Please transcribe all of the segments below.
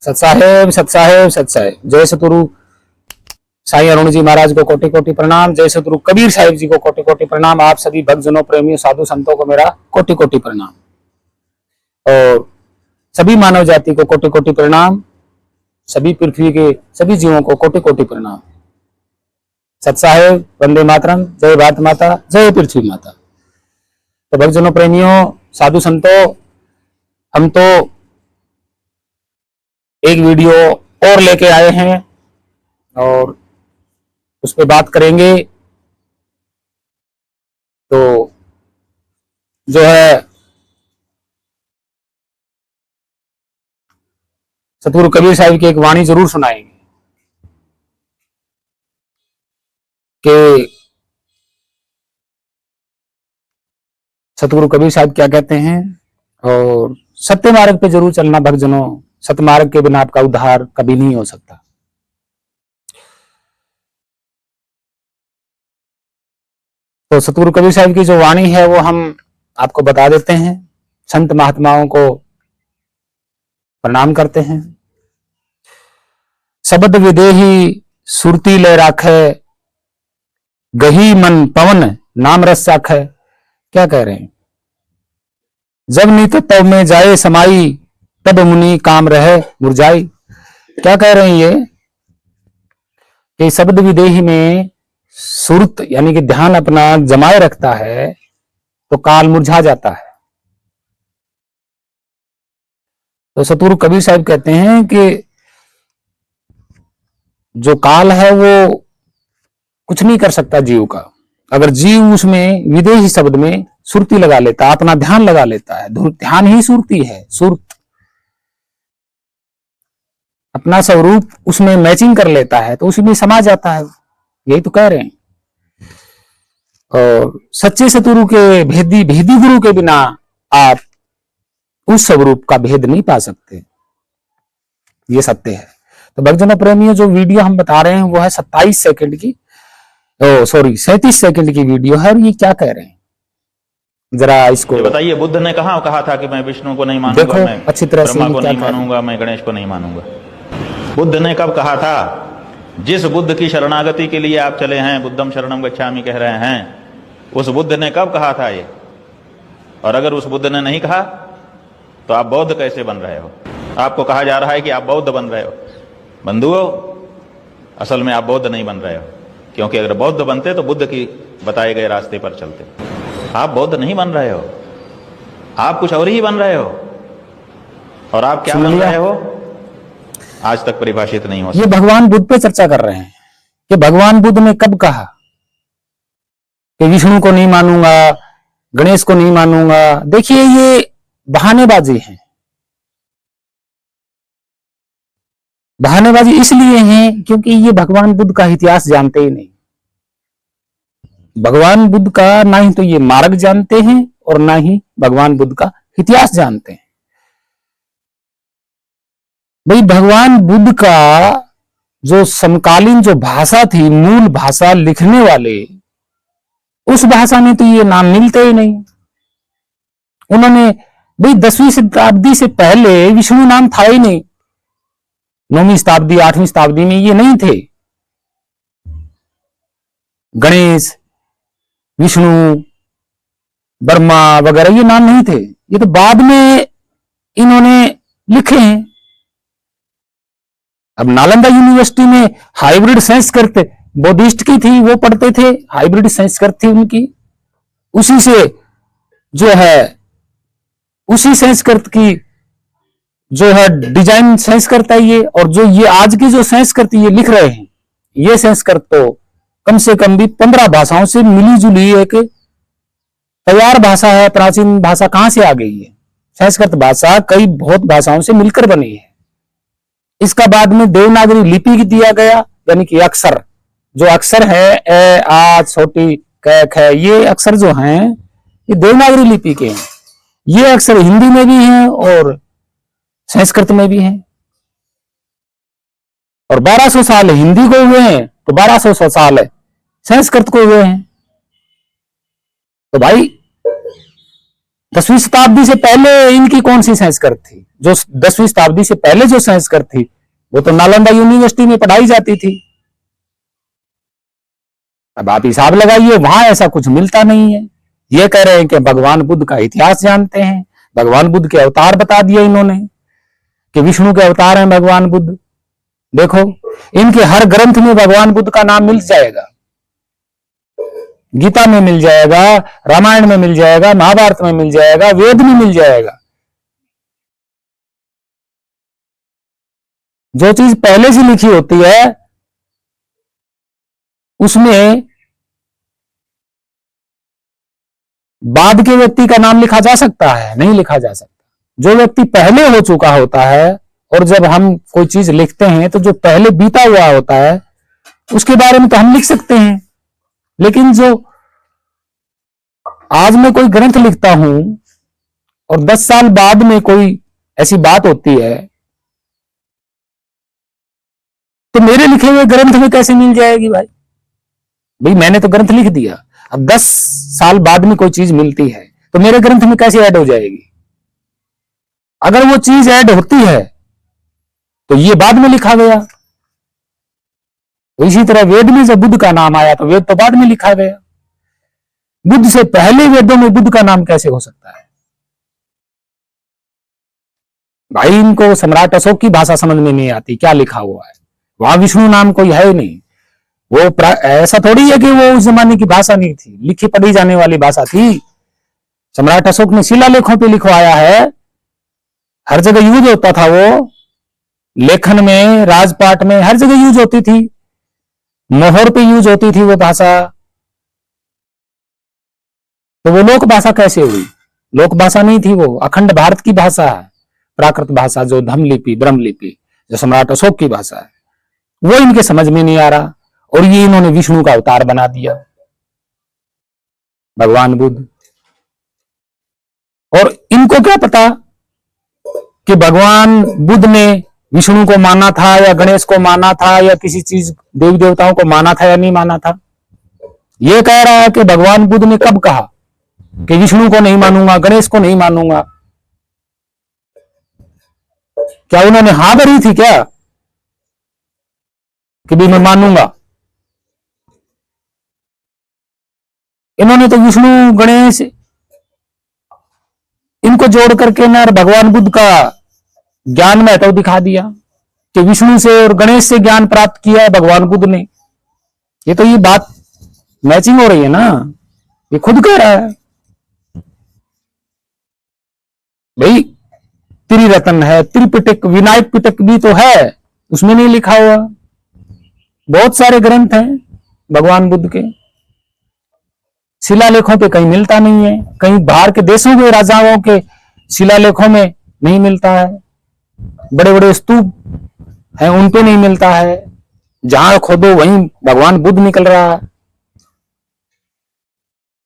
सत्साहेब सत्साहेब सत्साहेब। जय सतगुरु साईं अरुण जी महाराज को कोटि कोटि प्रणाम। जय सतगुरु कबीर साहिब जी को कोटि कोटि प्रणाम। आप सभी भक्तजनों, प्रेमियों, साधु संतों को मेरा कोटि कोटि प्रणाम और सभी मानव जाति को कोटि कोटि प्रणाम। सभी पृथ्वी के सभी जीवों को कोटि कोटि प्रणाम। सत्साहेब, वंदे मातरम, जय भारत माता, जय पृथ्वी माता। तो भक्तजनों, प्रेमियों, साधु संतों, हम तो एक वीडियो और लेके आए हैं और उस पर बात करेंगे। तो जो है सतगुरु कबीर साहिब की एक वाणी जरूर सुनाएंगे कि सतगुरु कबीर साहिब क्या कहते हैं। और सत्य मार्ग पे जरूर चलना भक्तजनों। सत्य मार्ग के बिना आपका उद्धार कभी नहीं हो सकता। तो सतगुरु कबीर साहिब की जो वाणी है वो हम आपको बता देते हैं। संत महात्माओं को प्रणाम करते हैं। शब्द विदेही सुरती ले राखे, गही मन पवन नाम रस चाखे। क्या कह रहे हैं? जब नीत तब में जाए समाई, तब मुनि काम रहे मुरझाई। क्या कह रहे हैं ये कि शब्द विदेही में सुरत यानी कि ध्यान अपना जमाए रखता है तो काल मुरझा जाता है। तो सतगुरु कबीर साहिब कहते हैं कि जो काल है वो कुछ नहीं कर सकता जीव का। अगर जीव उसमें विदेही शब्द में सुरती लगा लेता है, अपना ध्यान लगा लेता है। ध्यान ही सुरती है। सुरत अपना स्वरूप उसमें मैचिंग कर लेता है तो उसी में समा जाता है। यही तो कह रहे हैं। और सच्चे सतगुरु के भेदी गुरु के बिना आप उस स्वरूप का भेद नहीं पा सकते। ये सत्य है। तो भक्तजनों, प्रेमियों, जो वीडियो हम बता रहे हैं वो है 27 सेकंड की, 37 सेकंड की वीडियो है। और ये क्या कह रहे हैं जरा इसको बताइए। बुद्ध ने कहा था कि मैं विष्णु को नहीं मानूंगा, देखो मैं अच्छी तरह से ब्रह्मा को नहीं मानूंगा, मैं गणेश को नहीं मानूंगा। बुद्ध ने कब कहा था? जिस बुद्ध की शरणागति के लिए आप चले हैं, बुद्धम शरणम गच्छामि कह रहे हैं, उस बुद्ध ने कब कहा था ये? और अगर उस बुद्ध ने नहीं कहा तो आप बौद्ध कैसे बन रहे हो? आपको कहा जा रहा है कि आप बौद्ध बन रहे हो। बंधुओं, असल में आप बौद्ध नहीं बन रहे हो, क्योंकि अगर बौद्ध बनते तो बुद्ध की बताए गए रास्ते पर चलते। आप बौद्ध नहीं बन रहे हो, आप कुछ और ही बन रहे हो। और आप क्या बन रहे हो आज तक परिभाषित नहीं हो सकता। ये भगवान बुद्ध पे चर्चा कर रहे हैं कि भगवान बुद्ध ने कब कहा कि विष्णु को नहीं मानूंगा, गणेश को नहीं मानूंगा। देखिए, ये बहानेबाजी है। बहानेबाजी इसलिए है क्योंकि ये भगवान बुद्ध का इतिहास जानते ही नहीं। भगवान बुद्ध का ना ही तो ये मार्ग जानते हैं और ना ही भगवान बुद्ध का इतिहास जानते हैं। भाई, भगवान बुद्ध का जो समकालीन जो भाषा थी, मूल भाषा लिखने वाले, उस भाषा में तो ये नाम मिलते ही नहीं। उन्होंने भाई 10वीं शताब्दी से पहले विष्णु नाम था ही नहीं। 9वीं शताब्दी 8वीं शताब्दी में ये नहीं थे। गणेश, विष्णु, ब्रह्मा वगैरह ये नाम नहीं थे। ये तो बाद में इन्होंने लिखे हैं। अब नालंदा यूनिवर्सिटी में हाइब्रिड संस्कृत बौद्धिस्ट की थी, वो पढ़ते थे। हाइब्रिड संस्कृत थी उनकी। उसी से जो है, उसी संस्कृत की जो है डिजाइन संस्कृत है ये। और जो ये आज की जो संस्कृत ये लिख रहे हैं, ये संस्कृत तो कम से कम भी 15 भाषाओं से मिली जुली एक तैयार भाषा है। प्राचीन भाषा कहां से आ गई है? संस्कृत भाषा कई बहुत भाषाओं से मिलकर बनी है। इसका बाद में देवनागरी लिपि दिया गया, यानी कि अक्षर, जो अक्षर है ए आ छोटी क ख, ये अक्षर जो हैं ये देवनागरी लिपि के हैं। ये अक्षर हिंदी में भी हैं और संस्कृत में भी हैं। और 1200 साल हिंदी को हुए हैं तो 1200 साल संस्कृत को हुए हैं। तो भाई, 10वीं शताब्दी से पहले इनकी कौन सी संस्कृत थी? जो 10वीं शताब्दी से पहले जो संस्कृत थी वो तो नालंदा यूनिवर्सिटी में पढ़ाई जाती थी। अब आप हिसाब लगाइए, वहां ऐसा कुछ मिलता नहीं है। ये कह रहे हैं कि भगवान बुद्ध का इतिहास जानते हैं, भगवान बुद्ध के अवतार बता दिए इन्होंने कि विष्णु के अवतार हैं भगवान बुद्ध। देखो, इनके हर ग्रंथ में भगवान बुद्ध का नाम मिल जाएगा, गीता में मिल जाएगा, रामायण में मिल जाएगा, महाभारत में मिल जाएगा, वेद में मिल जाएगा। जो चीज पहले से लिखी होती है उसमें बाद के व्यक्ति का नाम लिखा जा सकता है? नहीं लिखा जा सकता। जो व्यक्ति पहले हो चुका होता है, और जब हम कोई चीज लिखते हैं तो जो पहले बीता हुआ होता है उसके बारे में तो हम लिख सकते हैं, लेकिन जो आज मैं कोई ग्रंथ लिखता हूं और 10 साल बाद में कोई ऐसी बात होती है तो मेरे लिखे हुए ग्रंथ में कैसे मिल जाएगी भाई? भाई मैंने तो ग्रंथ लिख दिया, अब 10 साल बाद में कोई चीज मिलती है तो मेरे ग्रंथ में कैसे ऐड हो जाएगी? अगर वो चीज ऐड होती है तो ये बाद में लिखा गया। तो इसी तरह वेद में जब बुद्ध का नाम आया तो वेद तो बाद में लिखा गया। बुद्ध से पहले वेदों में बुद्ध का नाम कैसे हो सकता है? भाई इनको सम्राट अशोक की भाषा समझ में नहीं आती, क्या लिखा हुआ है। वहां विष्णु नाम कोई है ही नहीं। वो ऐसा थोड़ी है कि वो उस जमाने की भाषा नहीं थी, लिखी पढ़ी जाने वाली भाषा थी। सम्राट अशोक ने शिलालेखों पे लिखवाया है, हर जगह यूज होता था वो, लेखन में, राजपाट में, हर जगह यूज होती थी। मोहर पे यूज होती थी वो भाषा। तो वो लोक भाषा कैसे हुई? लोक भाषा नहीं थी वो, अखंड भारत की भाषा है। प्राकृत भाषा जो धम्मलिपि, ब्रह्मलिपि, जो सम्राट अशोक की भाषा है, वो इनके समझ में नहीं आ रहा, और ये इन्होंने विष्णु का अवतार बना दिया भगवान बुद्ध। और इनको क्या पता कि भगवान बुद्ध ने विष्णु को माना था या गणेश को माना था या किसी चीज देवी देवताओं को माना था या नहीं माना था। ये कह रहा है कि भगवान बुद्ध ने कब कहा कि विष्णु को नहीं मानूंगा, गणेश को नहीं मानूंगा? क्या उन्होंने हां भरी थी क्या कि भी मैं मानूंगा? इन्होंने तो विष्णु, गणेश, इनको जोड़ करके ना भगवान बुद्ध का ज्ञान में तो दिखा दिया कि विष्णु से और गणेश से ज्ञान प्राप्त किया है भगवान बुद्ध ने। ये तो ये बात मैचिंग हो रही है ना, ये खुद कह रहा है। भाई त्रिरत्न है, त्रिपिटक, विनायक पिटक भी तो है, उसमें नहीं लिखा हुआ। बहुत सारे ग्रंथ हैं भगवान बुद्ध के, शिलालेखों पे कहीं मिलता नहीं है, कहीं बाहर के देशों के राजाओं के शिलालेखों में नहीं मिलता है, बड़े बड़े स्तूप हैं उन पे नहीं मिलता है, जहां खोदो वहीं भगवान बुद्ध निकल रहा है,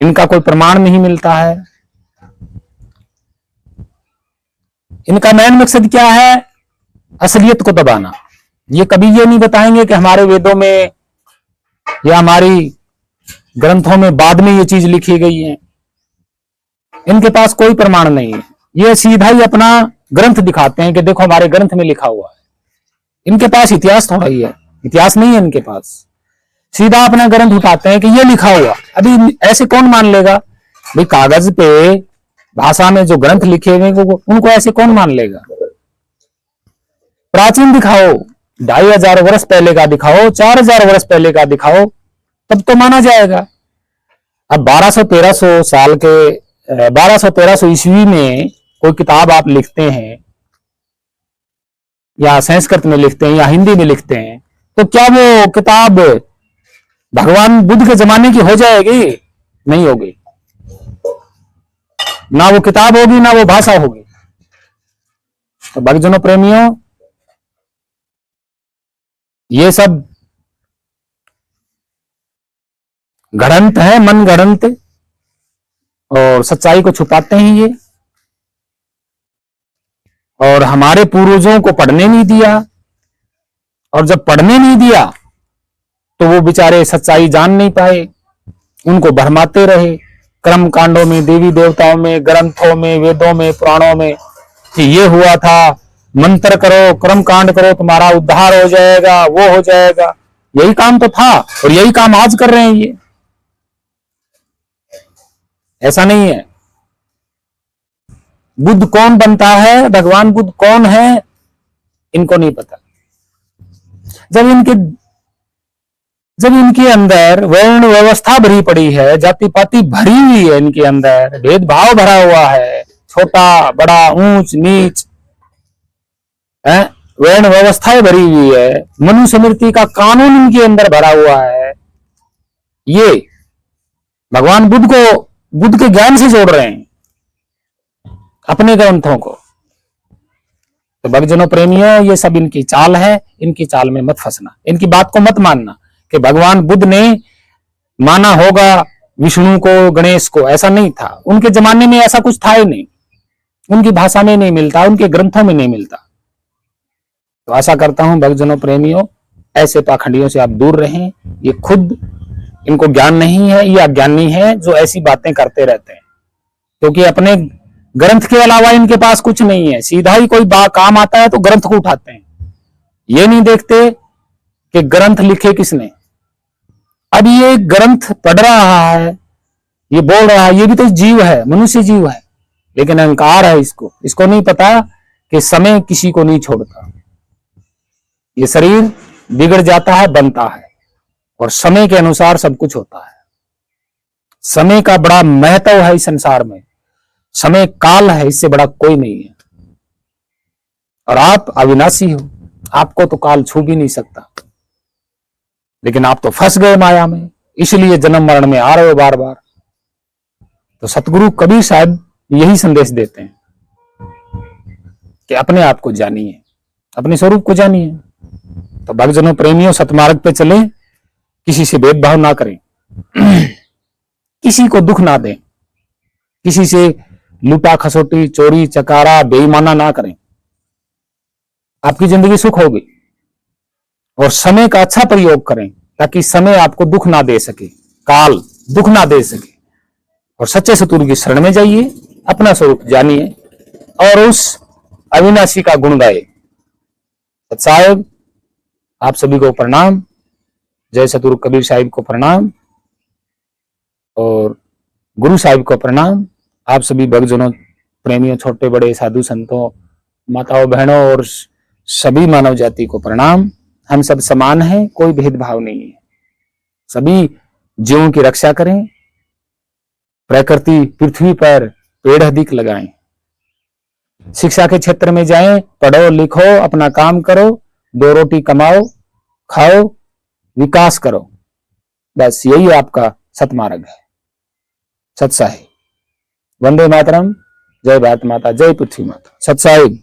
इनका कोई प्रमाण नहीं मिलता है। इनका मेन मकसद क्या है? असलियत को दबाना। ये कभी ये नहीं बताएंगे कि हमारे वेदों में या हमारी ग्रंथों में बाद में ये चीज लिखी गई है। इनके पास कोई प्रमाण नहीं है, ये सीधा ही अपना ग्रंथ दिखाते हैं कि देखो हमारे ग्रंथ में लिखा हुआ है। इनके पास इतिहास थोड़ा ही है, इतिहास नहीं है इनके पास, सीधा अपना ग्रंथ उठाते हैं कि ये लिखा हुआ। अभी ऐसे कौन मान लेगा भाई? कागज पे भाषा में जो ग्रंथ लिखे हुए उनको ऐसे कौन मान लेगा? प्राचीन दिखाओ, 2500 वर्ष पहले का दिखाओ, 4000 वर्ष पहले का दिखाओ, तब तो माना जाएगा। अब 1200-1300 साल के 1200-1300 ईस्वी में कोई किताब आप लिखते हैं या संस्कृत में लिखते हैं या हिंदी में लिखते हैं, तो क्या वो किताब भगवान बुद्ध के जमाने की हो जाएगी? नहीं होगी। ना वो किताब होगी ना वो भाषा होगी। तो भक्तजनों, प्रेमियों, ये सब गढ़ंत है, मन गढ़ंत, और सच्चाई को छुपाते हैं ये। और हमारे पूर्वजों को पढ़ने नहीं दिया, और जब पढ़ने नहीं दिया तो वो बेचारे सच्चाई जान नहीं पाए, उनको भरमाते रहे, कर्म कांडों में, देवी देवताओं में, ग्रंथों में, वेदों में, पुराणों में कि ये हुआ था, मंत्र करो, कर्म कांड करो, तुम्हारा उद्धार हो जाएगा, वो हो जाएगा। यही काम तो था और यही काम आज कर रहे हैं ये। ऐसा नहीं है। बुद्ध कौन बनता है, भगवान बुद्ध कौन है, इनको नहीं पता। जब इनके अंदर वर्ण व्यवस्था भरी पड़ी है, जाति पाति भरी हुई है, इनके अंदर भेदभाव भरा हुआ है, छोटा बड़ा ऊंच नीच है, वर्ण व्यवस्थाएं भरी हुई है, मनुस्मृति का कानून इनके अंदर भरा हुआ है, ये भगवान बुद्ध को बुद्ध के ज्ञान से जोड़ रहे हैं अपने ग्रंथों को। तो भक्तजनों प्रेमियों, ये सब इनकी चाल है, इनकी चाल में मत फंसना, इनकी बात को मत मानना कि भगवान बुद्ध ने माना होगा विष्णु को, गणेश को। ऐसा नहीं था, उनके जमाने में ऐसा कुछ था ही नहीं, उनकी भाषा में नहीं मिलता, उनके ग्रंथों में नहीं मिलता। तो आशा करता हूं भक्तजनों प्रेमियों, ऐसे पाखंडियों से आप दूर रहें। ये खुद इनको ज्ञान नहीं है, ये अज्ञानी है जो ऐसी बातें करते रहते हैं, क्योंकि अपने ग्रंथ के अलावा इनके पास कुछ नहीं है। सीधा ही कोई काम आता है तो ग्रंथ को उठाते हैं, ये नहीं देखते कि ग्रंथ लिखे किसने। अब ये ग्रंथ पढ़ रहा है, ये बोल रहा है, ये भी तो जीव है, मनुष्य जीव है, लेकिन अहंकार है इसको नहीं पता कि समय किसी को नहीं छोड़ता। ये शरीर बिगड़ जाता है, बनता है, और समय के अनुसार सब कुछ होता है। समय का बड़ा महत्व है इस संसार में, समय काल है, इससे बड़ा कोई नहीं है। और आप अविनाशी हो, आपको तो काल छू भी नहीं सकता, लेकिन आप तो फंस गए माया में, इसलिए जन्म मरण में आ रहे हो बार बार। तो सतगुरु कबीर साहब यही संदेश देते हैं कि अपने आप को जानिए, अपने स्वरूप को जानिए। तो भक्तजनों प्रेमियों, सतमार्ग पे चले, किसी से भेदभाव ना करें, किसी को दुख ना दें, किसी से लूटा खसोटी, चोरी चकारा, बेईमाना ना करें, आपकी जिंदगी सुख होगी। और समय का अच्छा प्रयोग करें ताकि समय आपको दुख ना दे सके, काल दुख ना दे सके। और सच्चे सतगुरु की शरण में जाइए, अपना स्वरूप जानिए और उस अविनाशी का गुण गाए। सत्साहेब आप सभी को प्रणाम, जय सतगुरु कबीर साहिब को प्रणाम और गुरु साहिब को प्रणाम। आप सभी भक्तजनों प्रेमियों, छोटे बड़े साधु संतों, माताओं बहनों और सभी मानव जाति को प्रणाम। हम सब समान हैं, कोई भेदभाव नहीं है। सभी जीवों की रक्षा करें, प्रकृति पृथ्वी पर पेड़ अधिक लगाएं, शिक्षा के क्षेत्र में जाएं, पढ़ो लिखो, अपना काम करो, 2 रोटी कमाओ, खाओ, विकास करो। बस यही आपका सतमार्ग है, सत्साही। वंदे मातरम, जय भारत माता, जय पृथ्वी माता। सत्साही।